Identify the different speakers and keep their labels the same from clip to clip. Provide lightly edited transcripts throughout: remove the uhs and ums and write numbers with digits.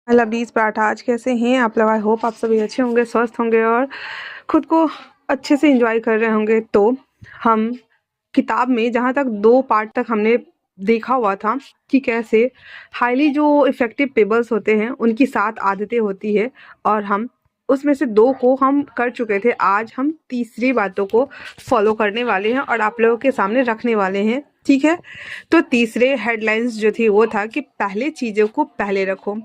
Speaker 1: लबीज पराठा। आज कैसे हैं आप लोग? आई होप आप सभी अच्छे होंगे, स्वस्थ होंगे और खुद को अच्छे से एंजॉय कर रहे होंगे। तो हम किताब में जहाँ तक 2 पार्ट तक हमने देखा हुआ था कि कैसे हाईली जो इफ़ेक्टिव पीपल्स होते हैं उनकी 7 आदतें होती है और हम उसमें से 2 को हम कर चुके थे। आज हम तीसरी बातों को फॉलो करने वाले हैं और आप लोगों के सामने रखने वाले हैं, ठीक है? तो तीसरे हेडलाइंस जो थी वो था कि पहले चीज़ों को पहले रखो।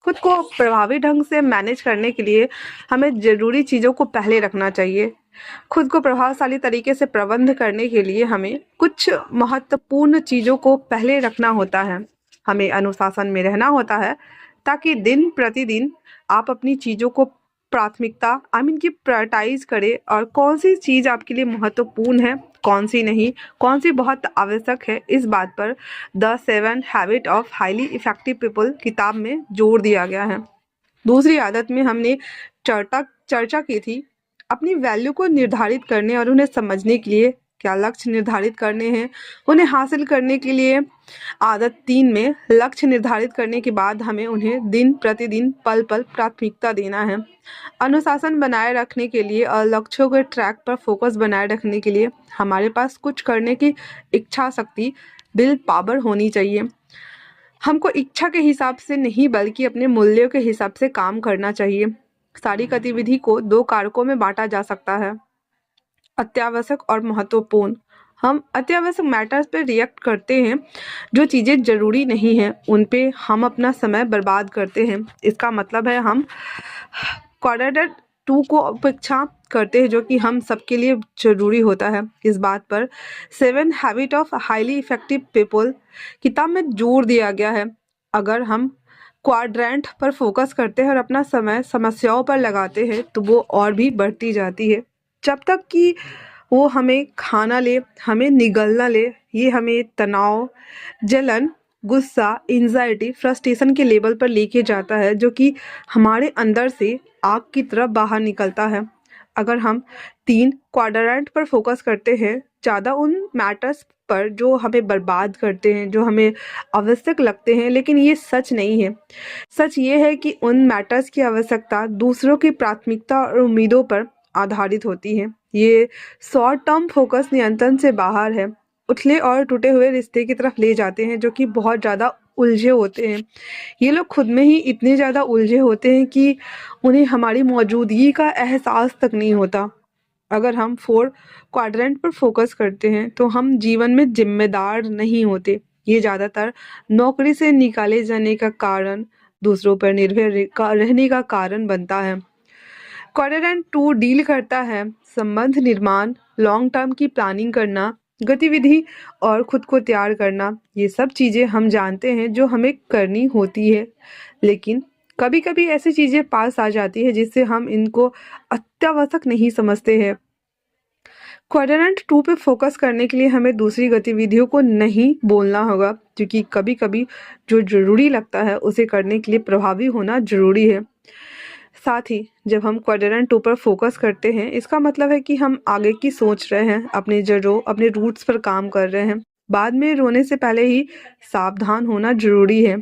Speaker 1: खुद को प्रभावी ढंग से मैनेज करने के लिए हमें ज़रूरी चीज़ों को पहले रखना चाहिए। खुद को प्रभावशाली तरीके से प्रबंध करने के लिए हमें कुछ महत्वपूर्ण चीज़ों को पहले रखना होता है। हमें अनुशासन में रहना होता है ताकि दिन प्रतिदिन आप अपनी चीज़ों को प्राथमिकता की प्रायोरिटाइज करें और कौन सी चीज़ आपके लिए महत्वपूर्ण है, कौन सी नहीं, कौन सी बहुत आवश्यक है। इस बात पर the 7 habit of highly effective people किताब में जोर दिया गया है। दूसरी आदत में हमने चर्चा की थी अपनी वैल्यू को निर्धारित करने और उन्हें समझने के लिए क्या लक्ष्य निर्धारित करने हैं, उन्हें हासिल करने के लिए। आदत 3 में लक्ष्य निर्धारित करने के बाद हमें उन्हें दिन प्रतिदिन पल पल प्राथमिकता देना है। अनुशासन बनाए रखने के लिए और लक्ष्यों के ट्रैक पर फोकस बनाए रखने के लिए हमारे पास कुछ करने की इच्छा शक्ति, विल पावर होनी चाहिए। हमको इच्छा के हिसाब से नहीं बल्कि अपने मूल्यों के हिसाब से काम करना चाहिए। सारी गतिविधि को 2 कारकों में बांटा जा सकता है, अत्यावश्यक और महत्वपूर्ण। हम अत्यावश्यक मैटर्स पे रिएक्ट करते हैं, जो चीज़ें ज़रूरी नहीं हैं उन पे हम अपना समय बर्बाद करते हैं। इसका मतलब है हम क्वाड्रेंट 2 को अपेक्षा करते हैं जो कि हम सबके लिए ज़रूरी होता है। इस बात पर 7 habit of highly effective people किताब में जोर दिया गया है। अगर हम क्वाड्रेंट पर फोकस करते हैं और अपना समय समस्याओं पर लगाते हैं तो वो और भी बढ़ती जाती है। जब तक कि वो हमें खाना ले, हमें निगलना ले, ये हमें तनाव, जलन, गुस्सा, एंजाइटी, फ्रस्ट्रेशन के लेवल पर लेके जाता है जो कि हमारे अंदर से आग की तरफ बाहर निकलता है। अगर हम 3 क्वाड्रेंट पर फोकस करते हैं, ज़्यादा उन मैटर्स पर जो हमें बर्बाद करते हैं, जो हमें आवश्यक लगते हैं, लेकिन ये सच नहीं है। सच ये है कि उन मैटर्स की आवश्यकता दूसरों की प्राथमिकता और उम्मीदों पर आधारित होती है। ये शॉर्ट टर्म फोकस नियंत्रण से बाहर है, उथले और टूटे हुए रिश्ते की तरफ ले जाते हैं जो कि बहुत ज़्यादा उलझे होते हैं। ये लोग खुद में ही इतने ज़्यादा उलझे होते हैं कि उन्हें हमारी मौजूदगी का एहसास तक नहीं होता। अगर हम 4 क्वाड्रेंट पर फोकस करते हैं तो हम जीवन में जिम्मेदार नहीं होते। ये ज़्यादातर नौकरी से निकाले जाने का कारण, दूसरों पर निर्भर रहने का कारण बनता है। क्वाड्रेंट 2 डील करता है संबंध निर्माण, लॉन्ग टर्म की प्लानिंग करना, गतिविधि और खुद को तैयार करना। ये सब चीज़ें हम जानते हैं जो हमें करनी होती है, लेकिन कभी कभी ऐसी चीज़ें पास आ जाती है जिससे हम इनको अत्यावश्यक नहीं समझते हैं। क्वाड्रेंट 2 पे फोकस करने के लिए हमें दूसरी गतिविधियों को नहीं बोलना होगा, क्योंकि कभी कभी जो ज़रूरी लगता है उसे करने के लिए प्रभावी होना ज़रूरी है। साथ ही जब हम क्वाड्रेंट 2 पर फोकस करते हैं, इसका मतलब है कि हम आगे की सोच रहे हैं, अपनी जड़ों, अपने रूट्स पर काम कर रहे हैं। बाद में रोने से पहले ही सावधान होना जरूरी है।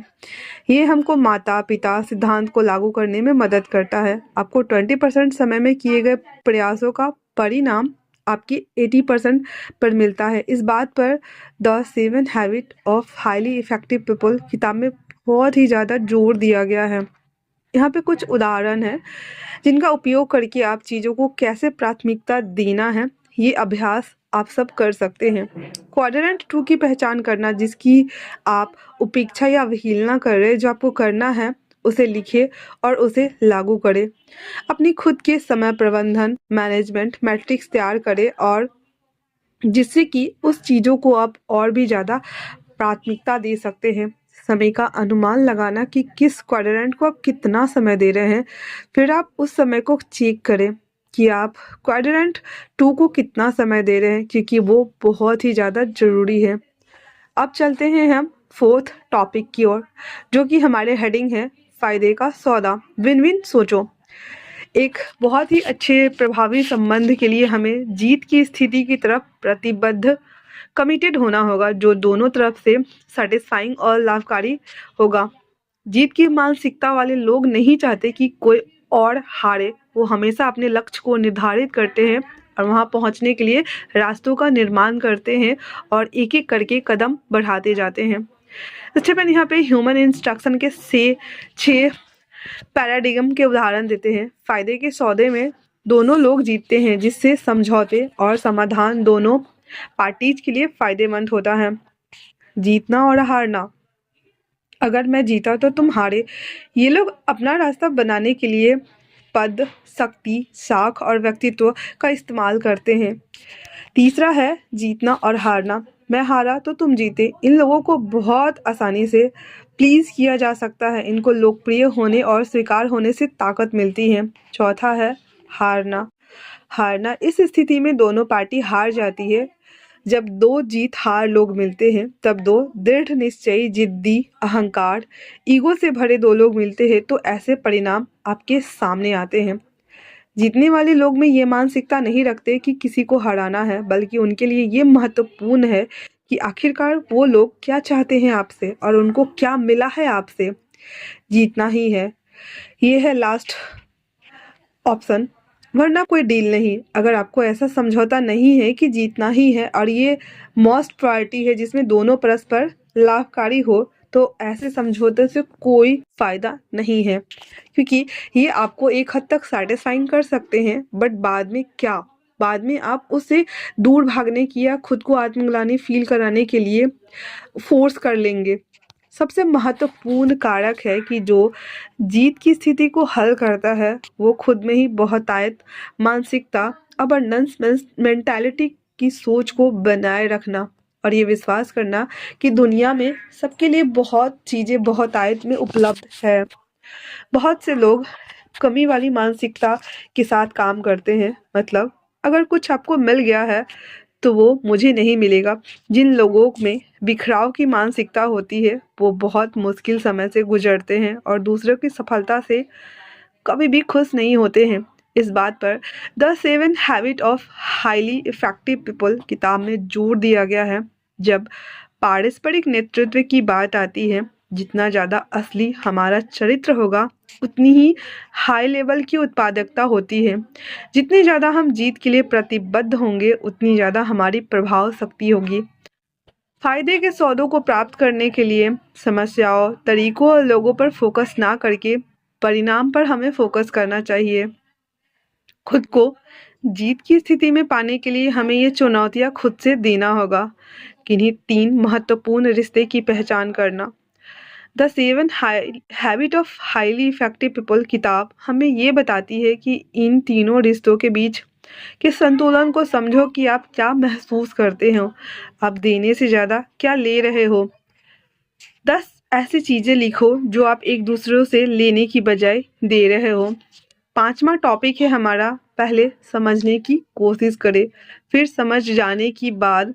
Speaker 1: ये हमको माता पिता सिद्धांत को लागू करने में मदद करता है। आपको 20% समय में किए गए प्रयासों का परिणाम आपकी 80% पर मिलता है। इस बात पर the 7 habit of highly effective people किताब में बहुत ही ज़्यादा जोर दिया गया है। यहाँ पे कुछ उदाहरण हैं जिनका उपयोग करके आप चीज़ों को कैसे प्राथमिकता देना है, ये अभ्यास आप सब कर सकते हैं। क्वाड्रेंट 2 की पहचान करना, जिसकी आप उपेक्षा या अवहेलना कर रहे हैं, जो आपको करना है उसे लिखिए और उसे लागू करें। अपनी खुद के समय प्रबंधन मैनेजमेंट मैट्रिक्स तैयार करें और जिससे कि उस चीज़ों को आप और भी ज़्यादा प्राथमिकता दे सकते हैं। समय का अनुमान लगाना कि किस क्वाड्रेंट को आप कितना समय दे रहे हैं, फिर आप उस समय को चेक करें कि आप क्वाड्रेंट 2 को कितना समय दे रहे हैं, क्योंकि वो बहुत ही ज़्यादा ज़रूरी है। अब चलते हैं हम 4th टॉपिक की ओर, जो कि हमारे हेडिंग है फ़ायदे का सौदा, विन विन सोचो। एक बहुत ही अच्छे प्रभावी संबंध के लिए हमें जीत की स्थिति की तरफ प्रतिबद्ध कमिटेड होना होगा, जो दोनों तरफ से सेटिस्फाइंग और लाभकारी होगा। जीत की मानसिकता वाले लोग नहीं चाहते कि कोई और हारे। वो हमेशा अपने लक्ष्य को निर्धारित करते हैं और वहां पहुंचने के लिए रास्तों का निर्माण करते हैं और एक एक करके कदम बढ़ाते जाते हैं। स्टीफन यहाँ पे ह्यूमन इंस्ट्रक्शन के से 6 पैराडिगम के उदाहरण देते हैं। फायदे के सौदे में दोनों लोग जीतते हैं, जिससे समझौते और समाधान दोनों पार्टीज के लिए फायदेमंद होता है। जीतना और हारना, अगर मैं जीता तो तुम हारे, ये लोग अपना रास्ता बनाने के लिए पद, शक्ति, साख और व्यक्तित्व का इस्तेमाल करते हैं। तीसरा है जीतना और हारना, मैं हारा तो तुम जीते। इन लोगों को बहुत आसानी से प्लीज किया जा सकता है। इनको लोकप्रिय होने और स्वीकार होने से ताकत मिलती है। चौथा है हारना। हारना, इस स्थिति में दोनों पार्टी हार जाती है। जब दो जीत हार लोग मिलते हैं, तब दो दृढ़ निश्चयी, जिद्दी, अहंकार, ईगो से भरे दो लोग मिलते हैं, तो ऐसे परिणाम आपके सामने आते हैं। जीतने वाले लोग में ये मानसिकता नहीं रखते कि किसी को हराना है, बल्कि उनके लिए ये महत्वपूर्ण है कि आखिरकार वो लोग क्या चाहते हैं आपसे और उनको क्या मिला है आपसे। जीतना ही है, ये है लास्ट ऑप्शन, वरना कोई डील नहीं। अगर आपको ऐसा समझौता नहीं है कि जीतना ही है और ये मोस्ट प्रायोरिटी है जिसमें दोनों परस्पर लाभकारी हो, तो ऐसे समझौते से कोई फायदा नहीं है, क्योंकि ये आपको एक हद तक सेटिस्फाइंग कर सकते हैं, बट बाद में क्या, बाद में आप उससे दूर भागने की या खुद को आत्मग्लानि फील कराने के लिए फोर्स कर लेंगे। सबसे महत्वपूर्ण कारक है कि जो जीत की स्थिति को हल करता है वो खुद में ही बहुतायत मानसिकता, अबंडेंस मेंटालिटी की सोच को बनाए रखना और ये विश्वास करना कि दुनिया में सबके लिए बहुत चीज़ें बहुतायत में उपलब्ध है। बहुत से लोग कमी वाली मानसिकता के साथ काम करते हैं, मतलब अगर कुछ आपको मिल गया है तो वो मुझे नहीं मिलेगा। जिन लोगों में बिखराव की मानसिकता होती है वो बहुत मुश्किल समय से गुजरते हैं और दूसरों की सफलता से कभी भी खुश नहीं होते हैं। इस बात पर the 7 habit of highly effective people किताब में जोर दिया गया है। जब पारस्परिक नेतृत्व की बात आती है, जितना ज़्यादा असली हमारा चरित्र होगा, उतनी ही हाई लेवल की उत्पादकता होती है। जितने ज़्यादा हम जीत के लिए प्रतिबद्ध होंगे, उतनी ज़्यादा हमारी प्रभाव शक्ति होगी। फायदे के सौदों को प्राप्त करने के लिए समस्याओं, तरीकों और लोगों पर फोकस ना करके परिणाम पर हमें फोकस करना चाहिए। खुद को जीत की स्थिति में पाने के लिए हमें ये चुनौतियां खुद से देना होगा। किन्हीं 3 महत्वपूर्ण रिश्ते की पहचान करना। The 7 habit of highly effective people किताब हमें ये बताती है कि इन तीनों रिश्तों के बीच के संतुलन को समझो कि आप क्या महसूस करते हो, आप देने से ज़्यादा क्या ले रहे हो। 10 ऐसी चीज़ें लिखो जो आप एक दूसरे से लेने की बजाय दे रहे हो। 5वां टॉपिक है हमारा, पहले समझने की कोशिश करें, फिर समझ जाने की बाद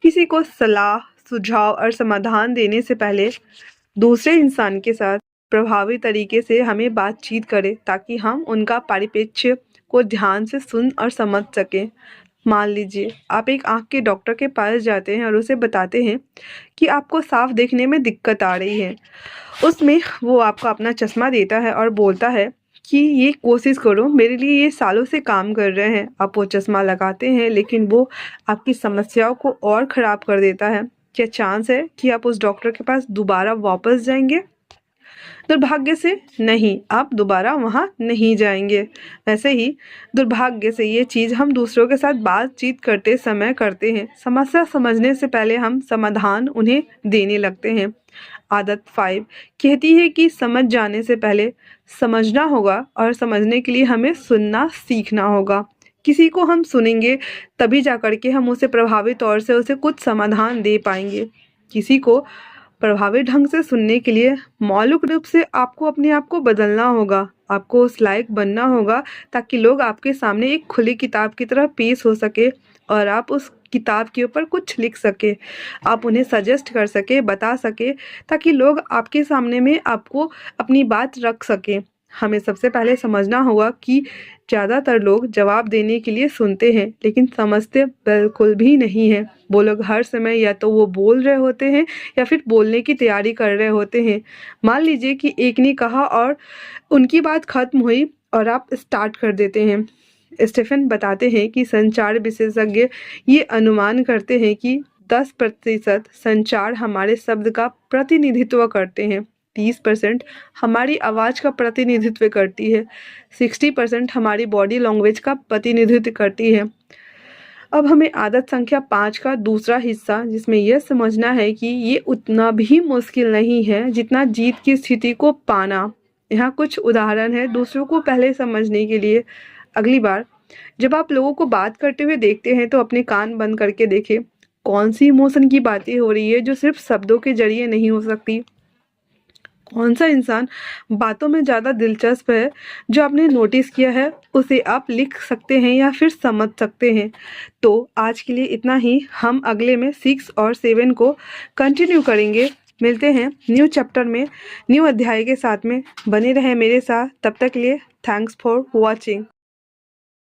Speaker 1: किसी को सलाह, सुझाव और समाधान देने से पहले दूसरे इंसान के साथ प्रभावी तरीके से हमें बातचीत करें, ताकि हम उनका परिप्रेक्ष्य को ध्यान से सुन और समझ सकें। मान लीजिए आप एक आँख के डॉक्टर के पास जाते हैं और उसे बताते हैं कि आपको साफ देखने में दिक्कत आ रही है। उसमें वो आपको अपना चश्मा देता है और बोलता है कि ये कोशिश करो, मेरे लिए ये सालों से काम कर रहे हैं। आप वो चश्मा लगाते हैं, लेकिन वो आपकी समस्याओं को और ख़राब कर देता है। क्या चांस है कि आप उस डॉक्टर के पास दोबारा वापस जाएंगे? दुर्भाग्य से नहीं, आप दोबारा वहाँ नहीं जाएंगे। वैसे ही दुर्भाग्य से ये चीज़ हम दूसरों के साथ बातचीत करते समय करते हैं। समस्या समझने से पहले हम समाधान उन्हें देने लगते हैं। आदत 5 कहती है कि समझ जाने से पहले समझना होगा और समझने के लिए हमें सुनना सीखना होगा। किसी को हम सुनेंगे तभी जाकर के हम उसे प्रभावी तौर से उसे कुछ समाधान दे पाएंगे। किसी को प्रभावी ढंग से सुनने के लिए मौलिक रूप से आपको अपने आप को बदलना होगा। आपको उस लायक बनना होगा ताकि लोग आपके सामने एक खुली किताब की तरह पेश हो सके और आप उस किताब के ऊपर कुछ लिख सके, आप उन्हें सजेस्ट कर सके, बता सके, ताकि लोग आपके सामने में आपको अपनी बात रख सकें। हमें सबसे पहले समझना होगा कि ज़्यादातर लोग जवाब देने के लिए सुनते हैं लेकिन समझते बिल्कुल भी नहीं हैं। वो लोग हर समय या तो वो बोल रहे होते हैं या फिर बोलने की तैयारी कर रहे होते हैं। मान लीजिए कि एक ने कहा और उनकी बात खत्म हुई और आप स्टार्ट कर देते हैं। स्टीफन बताते हैं कि संचार विशेषज्ञ ये अनुमान करते हैं कि 10% संचार हमारे शब्द का प्रतिनिधित्व करते हैं, 30% हमारी आवाज़ का प्रतिनिधित्व करती है, 60% हमारी बॉडी लैंग्वेज का प्रतिनिधित्व करती है। अब हमें आदत संख्या 5 का दूसरा हिस्सा, जिसमें यह समझना है कि ये उतना भी मुश्किल नहीं है जितना जीत की स्थिति को पाना। यहाँ कुछ उदाहरण है दूसरों को पहले समझने के लिए। अगली बार जब आप लोगों को बात करते हुए देखते हैं तो अपने कान बंद करके देखें कौन सी इमोशन की बातें हो रही है जो सिर्फ शब्दों के जरिए नहीं हो सकती। कौन सा इंसान बातों में ज़्यादा दिलचस्प है। जो आपने नोटिस किया है उसे आप लिख सकते हैं या फिर समझ सकते हैं। तो आज के लिए इतना ही। हम अगले में 6 और 7 को कंटिन्यू करेंगे। मिलते हैं न्यू चैप्टर में, न्यू अध्याय के साथ में। बने रहें मेरे साथ, तब तक के लिए थैंक्स फॉर वॉचिंग।